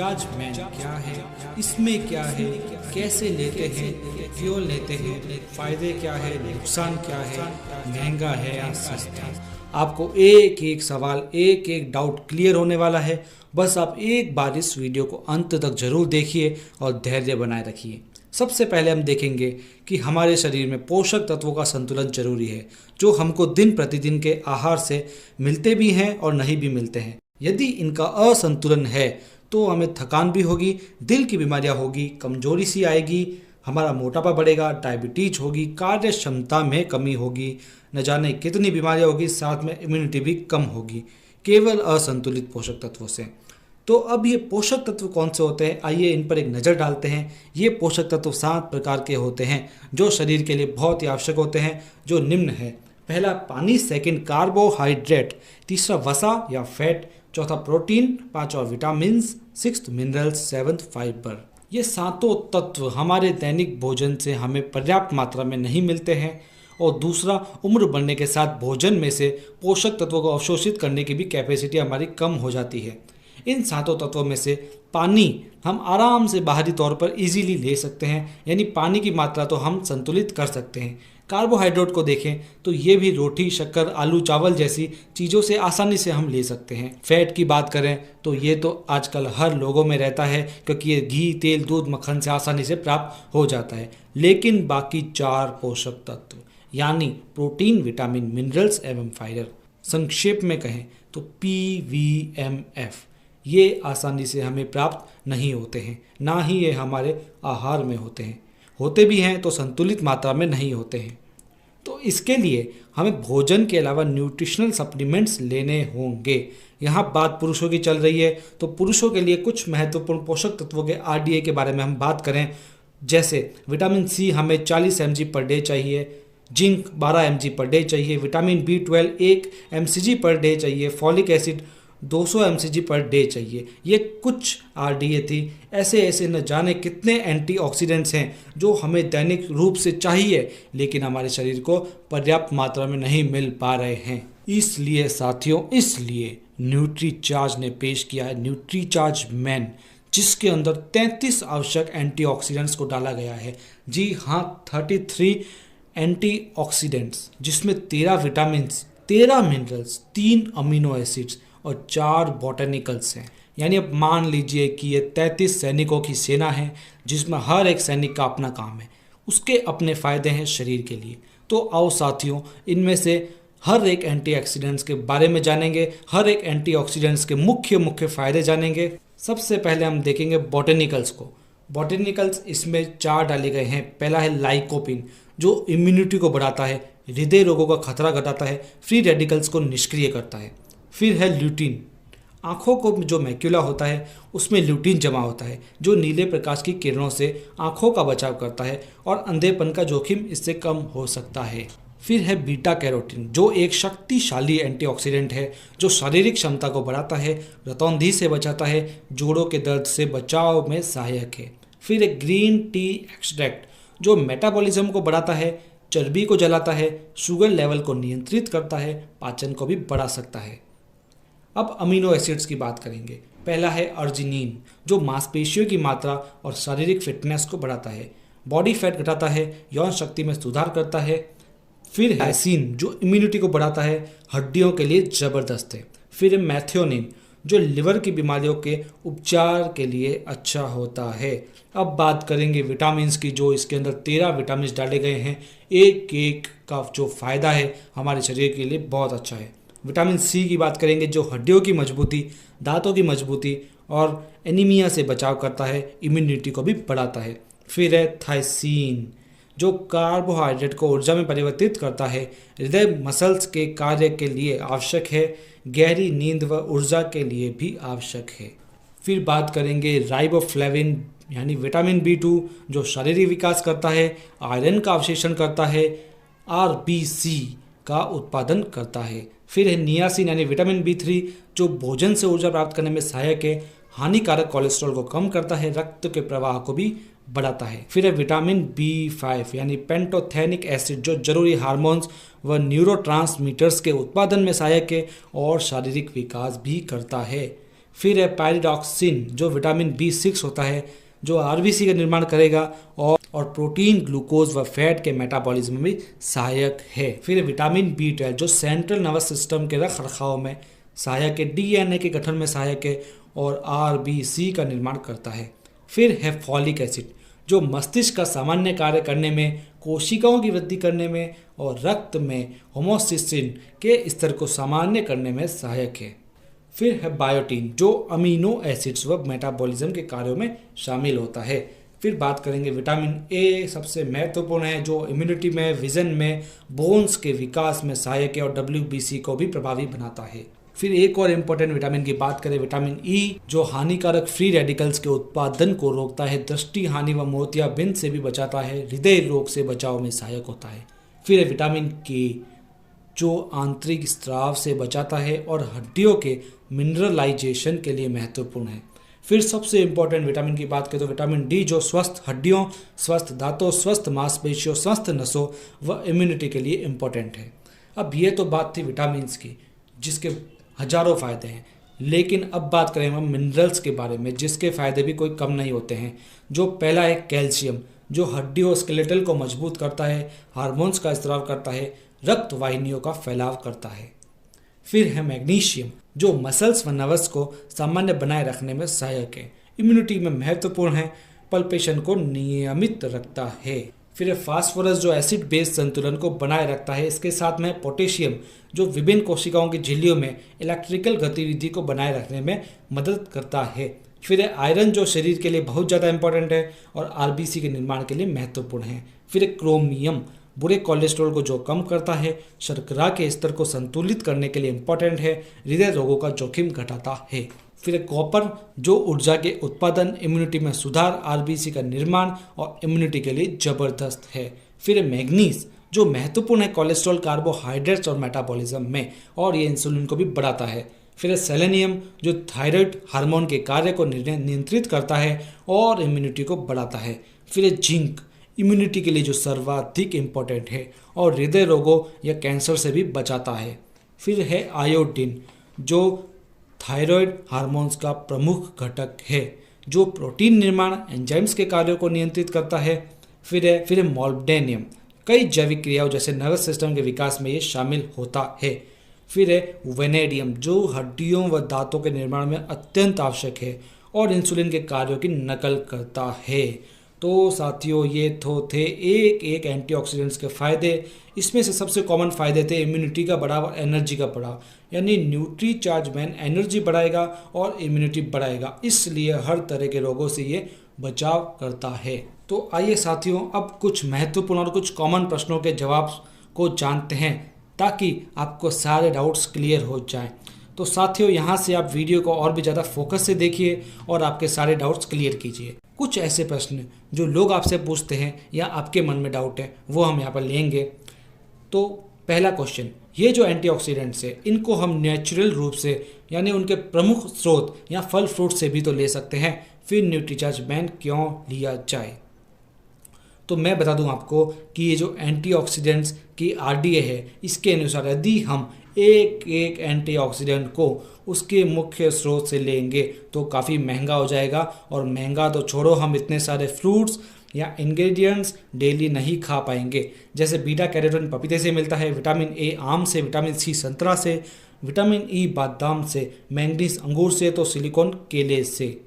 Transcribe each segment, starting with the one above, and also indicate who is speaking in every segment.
Speaker 1: Recharge man क्या है, इसमें क्या है, कैसे लेते हैं, क्यों लेते हैं, फायदे क्या है, नुकसान क्या है, महंगा है या सस्ता। आपको एक एक सवाल, एक एक डाउट क्लियर होने वाला है। बस आप एक बार इस वीडियो को अंत तक जरूर देखिए और धैर्य बनाए रखिए। सबसे पहले हम देखेंगे कि हमारे शरीर में पोषक तत्वों का संतुलन जरूरी है, जो हमको दिन प्रतिदिन के आहार से मिलते भी हैं और नहीं भी मिलते हैं। यदि इनका असंतुलन है तो हमें थकान भी होगी, दिल की बीमारियां होगी, कमजोरी सी आएगी, हमारा मोटापा बढ़ेगा, डायबिटीज होगी, कार्य क्षमता में कमी होगी, न जाने कितनी बीमारियां होगी, साथ में इम्यूनिटी भी कम होगी केवल असंतुलित पोषक तत्वों से। तो अब ये पोषक तत्व कौन से होते हैं, आइए इन पर एक नज़र डालते हैं। ये पोषक तत्व 7 प्रकार के होते हैं जो शरीर के लिए बहुत ही आवश्यक होते हैं, जो निम्न है। पहला पानी, सेकंड कार्बोहाइड्रेट, तीसरा वसा या फैट, चौथा प्रोटीन, पांचवा vitamin, sixth minerals, seventh fibre. ये सातों तत्व हमारे दैनिक भोजन से हमें पर्याप्त मात्रा में नहीं मिलते हैं। और दूसरा, उम्र बढ़ने के साथ भोजन में से पोषक तत्वों को अवशोषित करने की भी कैपेसिटी हमारी कम हो जाती है। इन सातों तत्वों में से पानी हम आराम से बाहरी तौर पर इजीली ले सकते हैं, यानी पानी की मात्रा तो हम संतुलित कर सकते हैं। कार्बोहाइड्रेट को देखें तो ये भी रोटी, शक्कर, आलू, चावल जैसी चीज़ों से आसानी से हम ले सकते हैं। फैट की बात करें तो ये तो आजकल हर लोगों में रहता है, क्योंकि ये घी, तेल, दूध, मक्खन से आसानी से प्राप्त हो जाता है। लेकिन बाकी 4 पोषक तत्व यानी प्रोटीन, विटामिन, मिनरल्स एवं फाइबर, संक्षेप में कहें तो PVMF, ये आसानी से हमें प्राप्त नहीं होते हैं, ना ही ये हमारे आहार में होते हैं। होते भी हैं तो संतुलित मात्रा में नहीं होते हैं। तो इसके लिए हमें भोजन के अलावा न्यूट्रिशनल सप्लीमेंट्स लेने होंगे। यहाँ बात पुरुषों की चल रही है, तो पुरुषों के लिए कुछ महत्वपूर्ण पोषक तत्वों के RDA के बारे में हम बात करें, जैसे विटामिन C हमें 40 mg पर डे चाहिए, जिंक 12 mg पर डे चाहिए, vitamin B12 1 mcg per day चाहिए, folic acid 200 mcg per day चाहिए। ये कुछ RDA थी। ऐसे ऐसे न जाने कितने एंटीऑक्सीडेंट्स हैं जो हमें दैनिक रूप से चाहिए, लेकिन हमारे शरीर को पर्याप्त मात्रा में नहीं मिल पा रहे हैं। इसलिए साथियों, इसलिए न्यूट्रीचार्ज ने पेश किया है न्यूट्रीचार्ज मैन, जिसके अंदर 33 आवश्यक एंटीऑक्सीडेंट्स को डाला गया है। जी हाँ, 33 एंटीऑक्सीडेंट्स, जिसमें 13 विटामिन, 13 मिनरल्स, 3 अमीनो एसिड्स और 4 बॉटनिकल्स हैं। यानी अब मान लीजिए कि ये 33 सैनिकों की सेना है, जिसमें हर एक सैनिक का अपना काम है, उसके अपने फ़ायदे हैं शरीर के लिए। तो आओ साथियों, इनमें से हर एक एंटीऑक्सीडेंट्स के बारे में जानेंगे, हर एक एंटीऑक्सीडेंट्स के मुख्य मुख्य फ़ायदे जानेंगे। सबसे पहले हम देखेंगे बॉटनिकल्स को। बॉटनिकल्स इसमें 4 डाले गए हैं। पहला है लाइकोपिन, जो इम्यूनिटी को बढ़ाता है, हृदय रोगों का खतरा घटाता है, फ्री रेडिकल्स को निष्क्रिय करता है। फिर है ल्यूटीन, आँखों को जो मैक्यूला होता है उसमें ल्यूटीन जमा होता है, जो नीले प्रकाश की किरणों से आँखों का बचाव करता है और अंधेपन का जोखिम इससे कम हो सकता है। फिर है बीटा कैरोटीन, जो एक शक्तिशाली एंटीऑक्सीडेंट है, जो शारीरिक क्षमता को बढ़ाता है, रतौंधी से बचाता है, जोड़ों के दर्द से बचाव में सहायक है। फिर है ग्रीन टी एक्सट्रैक्ट, जो मेटाबॉलिज्म को बढ़ाता है, चर्बी को जलाता है, शुगर लेवल को नियंत्रित करता है, पाचन को भी बढ़ा सकता है। अब अमीनो एसिड्स की बात करेंगे। पहला है अर्जिनिन, जो मांसपेशियों की मात्रा और शारीरिक फिटनेस को बढ़ाता है, बॉडी फैट घटाता है, यौन शक्ति में सुधार करता है। फिर है लाइसिन, जो इम्यूनिटी को बढ़ाता है, हड्डियों के लिए ज़बरदस्त है। फिर है मैथियोनिन, जो लिवर की बीमारियों के उपचार के लिए अच्छा होता है। अब बात करेंगे विटामिन्स की, जो इसके अंदर 13 विटामिन डाले गए हैं। एक एक का जो फ़ायदा है हमारे शरीर के लिए बहुत अच्छा है। विटामिन C की बात करेंगे, जो हड्डियों की मजबूती, दांतों की मजबूती और एनीमिया से बचाव करता है, इम्यूनिटी को भी बढ़ाता है। फिर है थायसीन, जो कार्बोहाइड्रेट को ऊर्जा में परिवर्तित करता है, हृदय मसल्स के कार्य के लिए आवश्यक है, गहरी नींद व ऊर्जा के लिए भी आवश्यक है। फिर बात करेंगे राइबोफ्लेविन यानी विटामिन B2, जो शारीरिक विकास करता है, आयरन का अवशेषण करता है, RBC का उत्पादन करता है। फिर है नियासिन यानी विटामिन B3, जो भोजन से ऊर्जा प्राप्त करने में सहायक है, हानिकारक कोलेस्ट्रॉल को कम करता है, रक्त के प्रवाह को भी बढ़ाता है। फिर है विटामिन B5 यानी पेंटोथेनिक एसिड, जो जरूरी हार्मोन्स व न्यूरोट्रांसमीटर्स के उत्पादन में सहायक है और शारीरिक विकास भी करता है। फिर है पायरिडॉक्सिन जो विटामिन B6 होता है, जो आरबीसी का निर्माण करेगा और प्रोटीन, ग्लूकोज व फैट के मेटाबॉलिज्म में भी सहायक है। फिर विटामिन B12 जो सेंट्रल नर्वस सिस्टम के रख रखाव में सहायक है, डीएनए के गठन में सहायक है और आरबीसी का निर्माण करता है। फिर है फॉलिक एसिड जो मस्तिष्क का सामान्य कार्य करने में, कोशिकाओं की वृद्धि करने में और रक्त में होमोसिस्टिन के स्तर को सामान्य करने में सहायक है। फिर है बायोटीन जो अमीनो एसिड्स व मेटाबॉलिज्म के कार्यों में शामिल होता है। फिर बात करेंगे विटामिन ए, सबसे महत्वपूर्ण है जो इम्यूनिटी में, विजन में, बोन्स के विकास में सहायक है और डब्ल्यूबीसी को भी प्रभावी बनाता है। फिर एक और इम्पोर्टेंट विटामिन की बात करें, विटामिन ई जो हानिकारक फ्री रेडिकल्स के उत्पादन को रोकता है, दृष्टि हानि व मोतियाबिंद से भी बचाता है, हृदय रोग से बचाव में सहायक होता है। फिर है विटामिन के जो आंतरिक स्राव से बचाता है और हड्डियों के मिनरलाइजेशन के लिए महत्वपूर्ण है। फिर सबसे इम्पोर्टेंट विटामिन की बात करें तो विटामिन डी जो स्वस्थ हड्डियों, स्वस्थ दांतों, स्वस्थ मांसपेशियों, स्वस्थ नसों व इम्यूनिटी के लिए इम्पोर्टेंट है। अब ये तो बात थी विटामिन्स की जिसके हजारों फ़ायदे हैं, लेकिन अब बात करें हम मिनरल्स के बारे में जिसके फ़ायदे भी कोई कम नहीं होते हैं। जो पहला है कैल्शियम जो हड्डियों, स्केलेटल को मजबूत करता है, हार्मोन्स का स्राव करता है, रक्त वाहिनियों का फैलाव करता है। फिर है मैग्नीशियम जो मसल्स व नर्व्स को सामान्य बनाए रखने में सहायक है, इम्यूनिटी में महत्वपूर्ण है, पल्पेशन को नियमित रखता है। फिर है फास्फोरस जो एसिड बेस संतुलन को बनाए रखता है। इसके साथ में पोटेशियम जो विभिन्न कोशिकाओं की झिल्लियों में इलेक्ट्रिकल गतिविधि को बनाए रखने में मदद करता है। फिर है आयरन जो शरीर के लिए बहुत ज़्यादा इंपॉर्टेंट है और आरबीसी के निर्माण के लिए महत्वपूर्ण है। फिर है क्रोमियम बुरे कोलेस्ट्रॉल को जो कम करता है, शर्करा के स्तर को संतुलित करने के लिए इम्पोर्टेंट है, हृदय रोगों का जोखिम घटाता है। फिर कॉपर जो ऊर्जा के उत्पादन, इम्यूनिटी में सुधार, आरबीसी का निर्माण और इम्यूनिटी के लिए जबरदस्त है। फिर मैग्नीज जो महत्वपूर्ण है कोलेस्ट्रॉल, कार्बोहाइड्रेट्स और मेटाबॉलिज्म में और ये इंसुलिन को भी बढ़ाता है। फिर सेलेनियम जो थायराइड हार्मोन के कार्य को नियंत्रित करता है और इम्यूनिटी को बढ़ाता है। फिर जिंक इम्यूनिटी के लिए जो सर्वाधिक इम्पोर्टेंट है और हृदय रोगों या कैंसर से भी बचाता है। फिर है आयोडीन जो थायराइड हार्मोन्स का प्रमुख घटक है जो प्रोटीन निर्माण, एंजाइम्स के कार्यों को नियंत्रित करता है। फिर है मोल्ब्डेनियम कई जैविक क्रियाओं जैसे नर्वस सिस्टम के विकास में ये शामिल होता है। फिर है वेनेडियम जो हड्डियों व दांतों के निर्माण में अत्यंत आवश्यक है और इंसुलिन के कार्यों की नकल करता है। तो साथियों ये तो थे एक एक एंटीऑक्सीडेंट्स के फ़ायदे। इसमें से सबसे कॉमन फ़ायदे थे इम्यूनिटी का बढ़ाव और एनर्जी का बढ़ाव, यानी न्यूट्री चार्ज मैन एनर्जी बढ़ाएगा और इम्यूनिटी बढ़ाएगा, इसलिए हर तरह के रोगों से ये बचाव करता है। तो आइए साथियों अब कुछ महत्वपूर्ण और कुछ कॉमन प्रश्नों के जवाब को जानते हैं ताकि आपको सारे डाउट्स क्लियर हो जाएं। तो साथियों यहाँ से आप वीडियो को और भी ज़्यादा फोकस से देखिए और आपके सारे डाउट्स क्लियर कीजिए। कुछ ऐसे प्रश्न जो लोग आपसे पूछते हैं या आपके मन में डाउट है वो हम यहाँ पर लेंगे। तो पहला क्वेश्चन, ये जो एंटीऑक्सीडेंट्स है इनको हम नेचुरल रूप से यानी उनके प्रमुख स्रोत या फल फ्रूट से भी तो ले सकते हैं, फिर न्यूट्रीचार्ज मैन क्यों लिया जाए? तो मैं बता दूं आपको कि ये जो एंटीऑक्सीडेंट्स की आरडीए है इसके अनुसार यदि हम एक एक एंटीऑक्सीडेंट को उसके मुख्य स्रोत से लेंगे तो काफ़ी महंगा हो जाएगा, और महंगा तो छोड़ो, हम इतने सारे फ्रूट्स या इंग्रेडिएंट्स डेली नहीं खा पाएंगे। जैसे बीटा कैरोटीन पपीते से मिलता है, विटामिन ए आम से, विटामिन सी संतरा से, विटामिन ई बादाम से, मैंगनीज अंगूर से, तो सिलिकॉन केले से,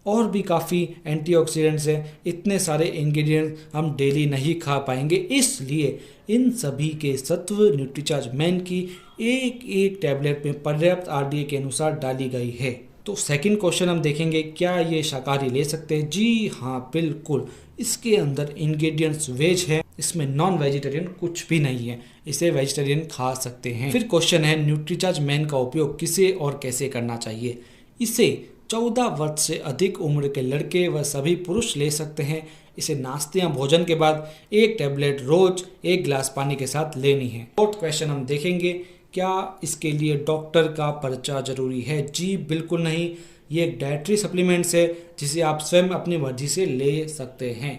Speaker 1: और भी काफ़ी एंटीऑक्सीडेंट्स हैं। इतने सारे इंग्रेडिएंट्स हम डेली नहीं खा पाएंगे, इसलिए इन सभी के सत्व न्यूट्रीचार्ज मैन की एक एक टैबलेट में पर्याप्त आरडीए के अनुसार डाली गई है। तो सेकंड क्वेश्चन हम देखेंगे, क्या ये शाकाहारी ले सकते हैं? जी हाँ बिल्कुल, इसके अंदर इंग्रेडिएंट्स वेज है, इसमें नॉन वेजिटेरियन कुछ भी नहीं है, इसे वेजिटेरियन खा सकते हैं। फिर क्वेश्चन है, न्यूट्रीचार्ज मैन का उपयोग किसे और कैसे करना चाहिए? इसे 14 वर्ष से अधिक उम्र के लड़के व सभी पुरुष ले सकते हैं। इसे नाश्ते या भोजन के बाद एक टैबलेट रोज 1 गिलास पानी के साथ लेनी है। फोर्थ क्वेश्चन हम देखेंगे, क्या इसके लिए डॉक्टर का पर्चा जरूरी है? जी बिल्कुल नहीं, ये एक डाइटरी सप्लीमेंट्स है जिसे आप स्वयं अपनी मर्जी से ले सकते हैं।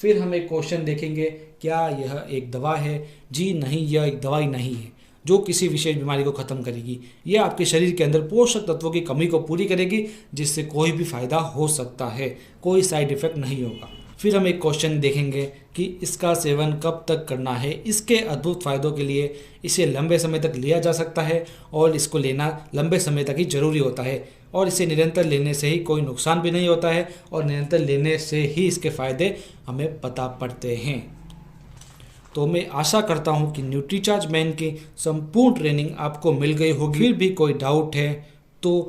Speaker 1: फिर हम एक क्वेश्चन देखेंगे, क्या यह एक दवा है? जी नहीं, यह एक दवाई नहीं है। जो किसी विशेष बीमारी को ख़त्म करेगी। यह आपके शरीर के अंदर पोषक तत्वों की कमी को पूरी करेगी, जिससे कोई भी फ़ायदा हो सकता है, कोई साइड इफ़ेक्ट नहीं होगा। फिर हम एक क्वेश्चन देखेंगे कि इसका सेवन कब तक करना है। इसके अद्भुत फ़ायदों के लिए इसे लंबे समय तक लिया जा सकता है और इसको लेना लंबे समय तक ही ज़रूरी होता है, और इसे निरंतर लेने से ही कोई नुकसान भी नहीं होता है, और निरंतर लेने से ही इसके फ़ायदे हमें पता पड़ते हैं। तो मैं आशा करता हूँ कि न्यूट्रीचार्ज मैन की संपूर्ण ट्रेनिंग आपको मिल गई होगी। फिर भी कोई डाउट है तो